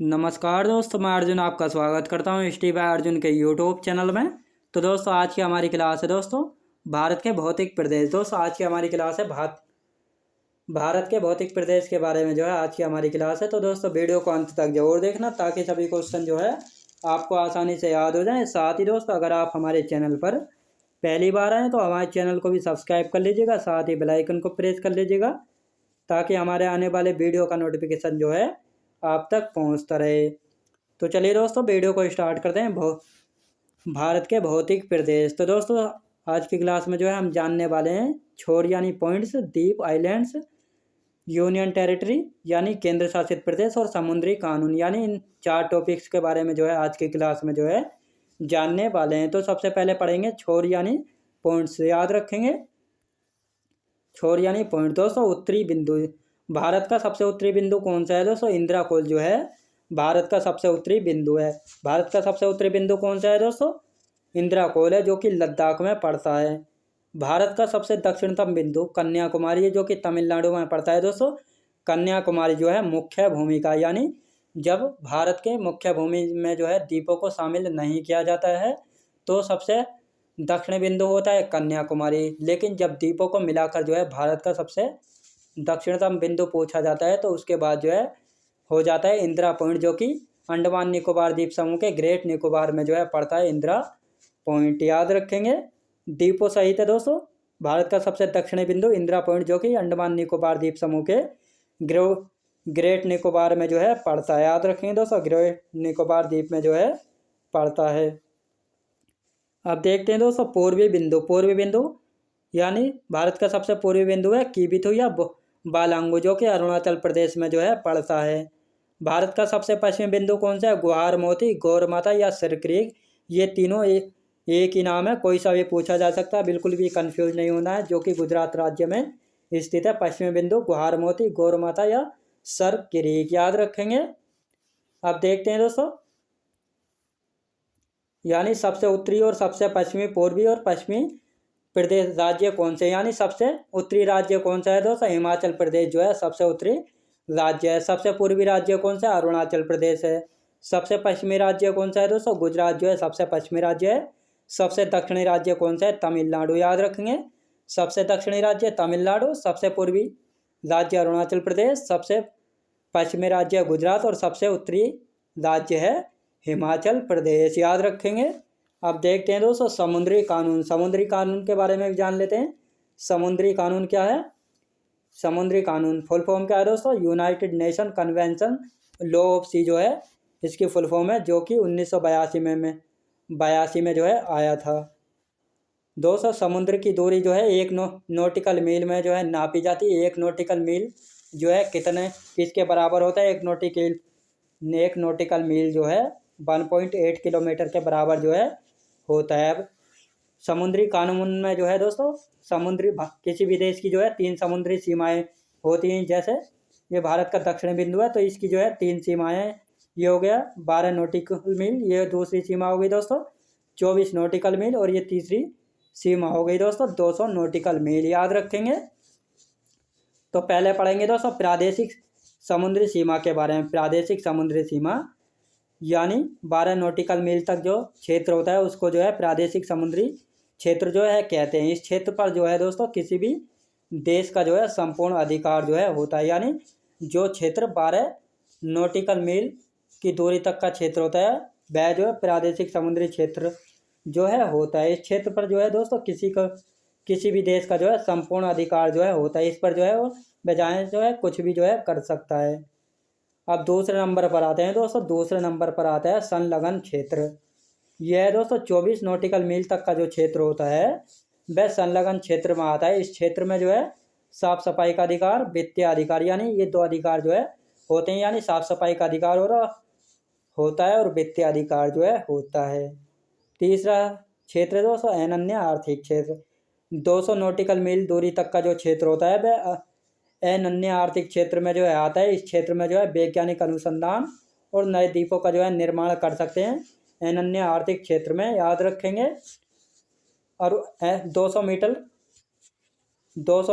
नमस्कार दोस्तों, मैं अर्जुन आपका स्वागत करता हूँ स्टी बाय अर्जुन के यूट्यूब चैनल में। तो दोस्तों आज की हमारी क्लास है दोस्तों भारत के भौतिक प्रदेश। दोस्तों आज की हमारी क्लास है भारत के भौतिक प्रदेश के बारे में आज की हमारी क्लास है। तो दोस्तों वीडियो को अंत तक जरूर देखना ताकि सभी क्वेश्चन आपको आसानी से याद हो जाए। साथ ही दोस्तों अगर आप हमारे चैनल पर पहली बार आएँ तो हमारे चैनल को भी सब्सक्राइब कर लीजिएगा, साथ ही बेल आइकन को प्रेस कर लीजिएगा ताकि हमारे आने वाले वीडियो का नोटिफिकेशन आप तक पहुंचता रहे। तो चलिए दोस्तों वीडियो को स्टार्ट करते हैं। भारत के भौतिक प्रदेश। तो दोस्तों आज की क्लास में हम जानने वाले हैं छोर यानी पॉइंट्स, द्वीप आइलैंड्स, यूनियन टेरिटरी यानी केंद्र शासित प्रदेश और समुद्री कानून, यानी इन चार टॉपिक्स के बारे में आज की क्लास में जानने वाले हैं। तो सबसे पहले पढ़ेंगे छोर यानी पॉइंट्स। याद रखेंगे छोर यानी पॉइंट। दोस्तों उत्तरी बिंदु, भारत का सबसे उत्तरी बिंदु कौन सा है दोस्तों? इंदिरा कोल भारत का सबसे उत्तरी बिंदु है। भारत का सबसे उत्तरी बिंदु कौन सा है दोस्तों? इंदिरा कोल है, जो कि लद्दाख में पड़ता है। भारत का सबसे दक्षिणतम बिंदु कन्याकुमारी है, जो कि तमिलनाडु में पड़ता है। दोस्तों कन्याकुमारी मुख्य भूमि का, यानी जब भारत के मुख्य भूमि में द्वीपों को शामिल नहीं किया जाता है तो सबसे दक्षिण बिंदु होता है कन्याकुमारी। लेकिन जब द्वीपों को मिलाकर भारत का सबसे दक्षिणतम बिंदु पूछा जाता है तो उसके बाद हो जाता है इंदिरा पॉइंट, जो कि अंडमान निकोबार द्वीप समूह के ग्रेट निकोबार में पड़ता है इंदिरा पॉइंट। याद रखेंगे द्वीपों सहित है दोस्तों भारत का सबसे दक्षिणी बिंदु इंदिरा पॉइंट, जो कि अंडमान निकोबार द्वीप समूह के ग्रेट निकोबार में पड़ता है। याद रखेंगे दोस्तों ग्रेट निकोबार द्वीप में पड़ता है। अब देखते हैं दोस्तों पूर्वी बिंदु। पूर्वी बिंदु यानी भारत का सबसे पूर्वी बिंदु है किबिथु या बालांगू, जो कि अरुणाचल प्रदेश में पड़ता है। भारत का सबसे पश्चिमी बिंदु कौन सा है? गुहार मोती, गौरमाता या सरक्रीक। ये तीनों एक ही नाम है, कोई सा भी पूछा जा सकता है, बिल्कुल भी कंफ्यूज नहीं होना है। जो कि गुजरात राज्य में स्थित है। पश्चिमी बिंदु गुहार मोती, गौरमाता या सरक्रीक। याद रखेंगे। अब देखते हैं दोस्तों यानी सबसे उत्तरी और सबसे पश्चिमी, पूर्वी और पश्चिमी प्रदेश राज्य कौन से, यानी सबसे उत्तरी राज्य कौन सा है दोस्तों? हिमाचल प्रदेश सबसे उत्तरी राज्य है। सबसे पूर्वी राज्य कौन सा है? अरुणाचल प्रदेश है। सबसे पश्चिमी राज्य कौन सा है दोस्तों? गुजरात सबसे पश्चिमी राज्य है। सबसे दक्षिणी राज्य कौन सा है? तमिलनाडु। याद रखेंगे सबसे दक्षिणी राज्य तमिलनाडु, सबसे पूर्वी राज्य अरुणाचल प्रदेश, सबसे पश्चिमी राज्य गुजरात और सबसे उत्तरी राज्य है हिमाचल प्रदेश। याद रखेंगे। अब देखते हैं दोस्तों समुद्री कानून। समुद्री कानून के बारे में भी जान लेते हैं। समुद्री कानून क्या है? समुद्री कानून फुल फॉर्म क्या है दोस्तों? United Nation Convention law of sea इसकी फुल फॉर्म है, जो कि 1982 में आया था। दोस्तों समुद्र की दूरी एक नॉटिकल मील में नापी जाती है। एक नॉटिकल मील कितने किसके बराबर होता है? एक नॉटिकल मील 1.8 किलोमीटर के बराबर होता है। अब समुद्री कानून में दोस्तों समुद्री किसी भी देश की 3 समुद्री सीमाएं होती हैं। जैसे ये भारत का दक्षिणी बिंदु है तो इसकी 3 सीमाएं, ये हो गया 12 नॉटिकल मील, ये दूसरी सीमा हो गई दोस्तों 24 नॉटिकल मील, और ये तीसरी सीमा हो गई दोस्तों 200 नॉटिकल मील। याद रखेंगे। तो पहले पढ़ेंगे दोस्तों प्रादेशिक समुद्री सीमा के बारे में। प्रादेशिक समुद्री सीमा यानी 12 नॉटिकल मील तक जो क्षेत्र होता है उसको प्रादेशिक समुद्री क्षेत्र कहते हैं। इस क्षेत्र पर दोस्तों किसी भी देश का संपूर्ण अधिकार होता है। यानी जो क्षेत्र 12 नॉटिकल मील की दूरी तक का क्षेत्र होता है वह प्रादेशिक समुद्री क्षेत्र होता है। इस क्षेत्र पर दोस्तों किसी भी देश का संपूर्ण अधिकार होता है। इस पर वो बजाय कुछ भी कर सकता है। अब दूसरे नंबर पर आते हैं दोस्तों। दूसरे नंबर पर आता है संलग्न क्षेत्र। यह है दोस्तों 24 नॉटिकल मील तक का जो क्षेत्र होता है वह संलग्न क्षेत्र में आता है। इस क्षेत्र में साफ सफाई का अधिकार, वित्तीय अधिकार, यानी ये 2 अधिकार होते हैं। यानी साफ सफाई का अधिकार होता है और वित्तीय अधिकार होता है। तीसरा क्षेत्र दोस्तों अनन्य आर्थिक क्षेत्र। 200 नॉटिकल मील दूरी तक का जो क्षेत्र होता है वह अनन्य आर्थिक क्षेत्र में आता है। इस क्षेत्र में वैज्ञानिक अनुसंधान और नए द्वीपों का निर्माण कर सकते हैं अनन्य आर्थिक क्षेत्र में। याद रखेंगे। और 200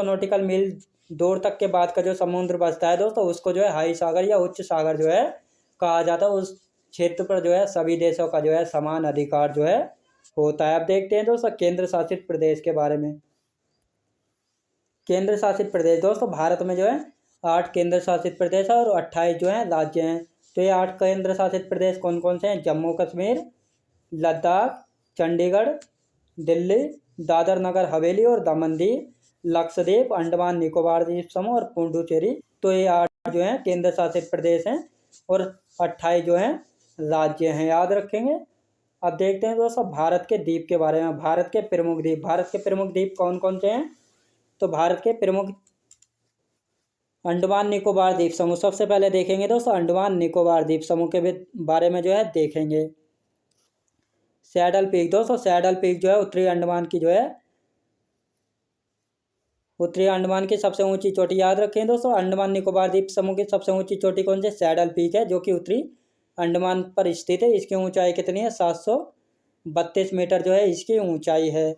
नॉटिकल मील दूर तक के बाद का समुद्र बचता है दोस्तों उसको हाई सागर या उच्च सागर कहा जाता है। उस क्षेत्र पर जो है सभी देशों का जो है समान अधिकार जो है होता है। अब देखते हैं दोस्तों केंद्र शासित प्रदेश के बारे में। केंद्र शासित प्रदेश दोस्तों भारत में जो है 8 केंद्र शासित प्रदेश है और 28 जो है राज्य हैं। तो ये 8 केंद्र शासित प्रदेश कौन कौन से हैं? जम्मू कश्मीर, लद्दाख, चंडीगढ़, दिल्ली, दादर नगर हवेली और दमन दीव, लक्षद्वीप, अंडमान निकोबार द्वीप समूह और पुडुचेरी। तो ये 8 जो हैं केंद्र शासित प्रदेश हैं और 28 जो हैं राज्य हैं, याद रखेंगे। अब देखते हैं दोस्तों भारत के द्वीप के बारे में। भारत के प्रमुख द्वीप, भारत के प्रमुख द्वीप कौन कौन से हैं? तो भारत के प्रमुख अंडमान निकोबार द्वीप समूह सबसे पहले देखेंगे दोस्तों। अंडमान निकोबार द्वीप समूह के बारे में जो है देखेंगे। सैडल पीक दोस्तों, सैडल पीक जो है उत्तरी अंडमान की जो है उत्तरी अंडमान की सबसे ऊंची चोटी, याद रखें दोस्तों। अंडमान निकोबार द्वीप समूह की सबसे ऊंची चोटी कौन सी? सैडल पीक है, जो कि उत्तरी अंडमान पर स्थित है। इसकी ऊंचाई कितनी है? 732 मीटर जो है इसकी ऊंचाई है।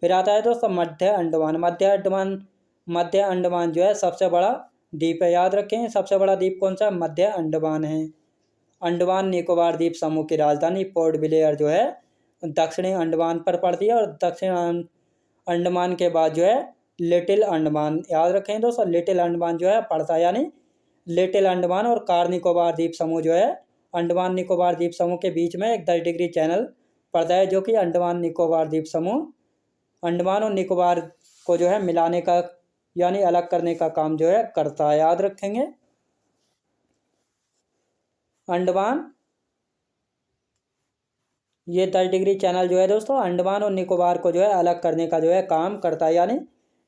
फिर आता है दोस्तों मध्य अंडमान। मध्य अंडमान जो है सबसे बड़ा द्वीप है, याद रखें। सबसे बड़ा द्वीप कौन सा? मध्य अंडमान है। अंडमान निकोबार द्वीप समूह की राजधानी पोर्ट ब्लेयर जो है दक्षिणी अंडमान पर पड़ती है। और दक्षिण अंडमान के बाद जो है लिटिल अंडमान, याद रखें दोस्तों, लिटिल अंडमान जो है पड़ता है। यानी लिटिल अंडमान और कार निकोबार द्वीप समूह जो है अंडमान निकोबार द्वीप समूह के बीच में एक 10 डिग्री चैनल पड़ता है, जो कि अंडमान निकोबार द्वीप समूह अंडमान और निकोबार को जो है मिलाने का यानी अलग करने का काम जो है करता है, याद रखेंगे। अंडमान ये 10 डिग्री चैनल जो है दोस्तों अंडमान और निकोबार को जो है अलग करने का जो है काम करता है। यानी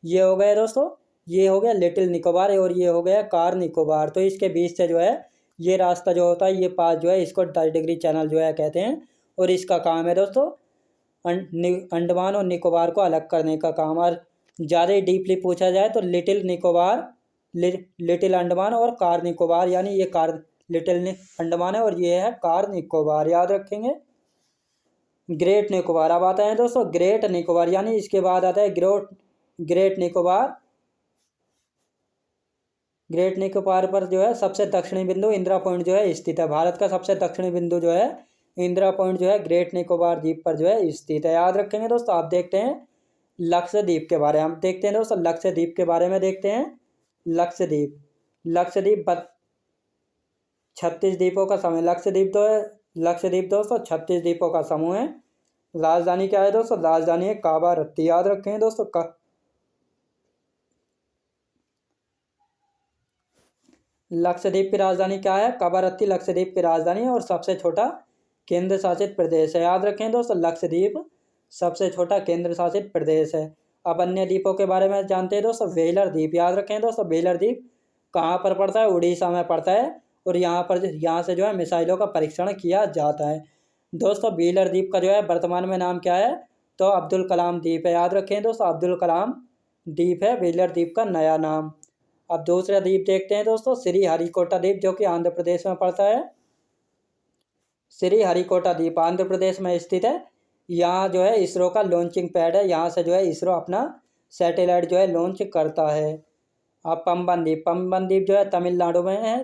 ये हो गया दोस्तों, ये हो गया लिटिल निकोबार और ये हो गया कार निकोबार। तो इसके बीच से जो है ये रास्ता जो होता है, ये पास जो है इसको 10 डिग्री चैनल जो है कहते हैं। और इसका काम है दोस्तों अंडमान और निकोबार को अलग करने का काम। और ज़्यादा डीपली पूछा जाए तो लिटिल निकोबार, लिटिल अंडमान और कार निकोबार, यानी ये कार लिटिल अंडमान है और ये है कार निकोबार, याद रखेंगे। ग्रेट निकोबार, अब आता है दोस्तों ग्रेट निकोबार, यानी इसके बाद आता है ग्रेट निकोबार। ग्रेट निकोबार पर जो है सबसे दक्षिणी बिंदु इंदिरा पॉइंट जो है स्थित है। भारत का सबसे दक्षिणी बिंदु जो है इंदिरा पॉइंट जो है ग्रेट निकोबार द्वीप पर जो है स्थित है, याद रखेंगे दोस्तों। आप देखते हैं लक्षद्वीप के बारे में, हम देखते हैं दोस्तों लक्षद्वीप के बारे में देखते हैं। लक्षद्वीप 36 द्वीपों का समूह। लक्षद्वीप दोस्तों 36 द्वीपों का समूह है। राजधानी क्या है दोस्तों? राजधानी है कावारत्ती, याद रखें दोस्तों। लक्षद्वीप की राजधानी क्या है? कावारत्ती लक्षद्वीप की राजधानी है और सबसे छोटा केंद्र शासित प्रदेश है, याद रखें दोस्तों। लक्षद्वीप सबसे छोटा केंद्र शासित प्रदेश है। अब अन्य द्वीपों के बारे में जानते हैं दोस्तों। व्हेलर द्वीप, याद रखें दोस्तों। व्हेलर द्वीप कहाँ पर पड़ता है? उड़ीसा में पड़ता है और यहाँ से जो है मिसाइलों का परीक्षण किया जाता है। दोस्तों व्हेलर द्वीप का जो है वर्तमान में नाम क्या है? तो अब्दुल कलाम द्वीप है, याद रखें दोस्तों। अब्दुल कलाम द्वीप है व्हेलर द्वीप का नया नाम। अब दूसरा द्वीप देखते हैं दोस्तों, श्री हरिकोटा द्वीप, जो कि आंध्र प्रदेश में पड़ता है। श्री हरिकोटा द्वीप आंध्र प्रदेश में स्थित है। यहाँ जो है इसरो का लॉन्चिंग पैड है, यहाँ से जो है इसरो अपना सैटेलाइट जो है लॉन्च करता है। अब पंबन द्वीप जो है तमिलनाडु में है।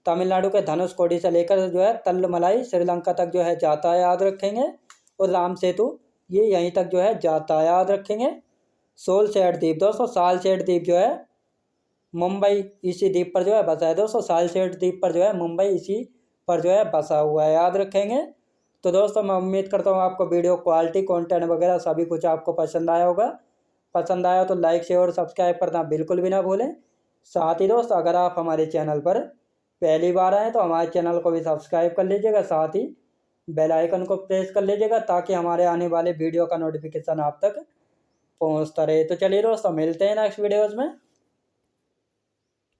तमिलनाडु के धनुषकोडी से लेकर जो है तल्लमलाई श्रीलंका तक जो है जाता है, याद रखेंगे। और राम सेतु ये यहीं तक जो है जाता है, याद रखेंगे। सालसेट द्वीप दोस्तों, सालसेट द्वीप जो है मुंबई इसी द्वीप पर जो है बसा है दोस्तों। सालसेट द्वीप पर जो है मुंबई इसी पर जो है बसा हुआ है, याद रखेंगे। तो दोस्तों मैं उम्मीद करता हूँ आपको वीडियो क्वालिटी कंटेंट वगैरह सभी कुछ आपको पसंद आया होगा। पसंद आया तो लाइक शेयर और सब्सक्राइब करना बिल्कुल भी ना भूलें। साथ ही दोस्त अगर आप हमारे चैनल पर पहली बार आएँ तो हमारे चैनल को भी सब्सक्राइब कर लीजिएगा, साथ ही बेल आइकन को प्रेस कर लीजिएगा ताकि हमारे आने वाले वीडियो का नोटिफिकेशन आप तक पहुँचता रहे। तो चलिए दोस्तों मिलते हैं नेक्स्ट वीडियोज़ में।